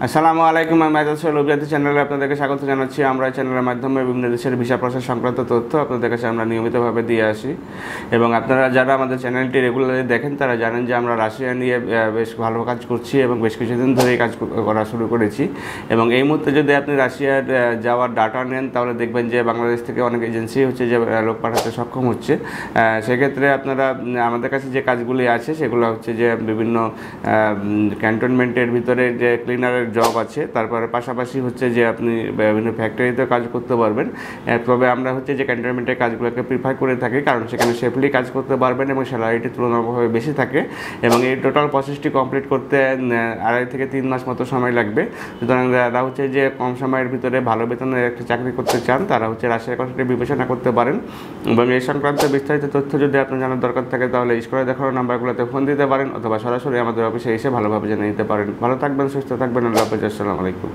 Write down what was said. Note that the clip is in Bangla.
আসসালামু আলাইকুম। আমি মেজাজ সোহেল চ্যানেলে আপনাদেরকে স্বাগত জানাচ্ছি। আমরা এই চ্যানেলের মাধ্যমে বিভিন্ন দেশের ভিসা প্রসেস সংক্রান্ত তথ্য আপনাদের কাছে আমরা নিয়মিতভাবে দিয়ে আসি এবং আপনারা যারা আমাদের চ্যানেলটি রেগুলারলি দেখেন তারা জানেন যে আমরা রাশিয়া নিয়ে বেশ ভালো কাজ করছি এবং বেশ কিছুদিন ধরেই কাজ করা শুরু করেছি। এবং এই মুহূর্তে যদি আপনি রাশিয়ার যাওয়ার ডাটা নেন তাহলে দেখবেন যে বাংলাদেশ থেকে অনেক এজেন্সি হচ্ছে যে লোক পাঠাতে সক্ষম হচ্ছে। সেক্ষেত্রে আপনারা আমাদের কাছে যে কাজগুলি আছে সেগুলো হচ্ছে যে বিভিন্ন ক্যান্টনমেন্টের ভিতরে যে ক্লিনারের জব আছে, তারপরে পাশাপাশি হচ্ছে যে আপনি বিভিন্ন ফ্যাক্টরিতে কাজ করতে পারবেন। তবে আমরা হচ্ছে যে ক্যান্টনমেন্টের কাজগুলোকে প্রিফার করে থাকি, কারণ সেখানে সেফলি কাজ করতে পারবেন এবং স্যালারিটি তুলনামূলকভাবে বেশি থাকে এবং এই টোটাল প্রসেসটি কমপ্লিট করতে 2.5 থেকে 3 মাস মতো সময় লাগবে। সুতরাং যারা হচ্ছে যে কম সময়ের ভিতরে ভালো বেতনের একটা চাকরি করতে চান তারা হচ্ছে রাশিয়ার কন্ট্রাক্টে বিবেচনা করতে পারেন। এবং এই সংক্রান্ত বিস্তারিত তথ্য যদি আপনার জানার দরকার থাকে তাহলে স্ক্রিনে দেখানো নাম্বারগুলোতে ফোন দিতে পারেন অথবা সরাসরি আমাদের অফিসে এসে ভালোভাবে জেনে নিতে পারেন। ভালো থাকবেন, সুস্থ থাকবেন। আল্লাহ হাফেজ। আসসালামু আলাইকুম।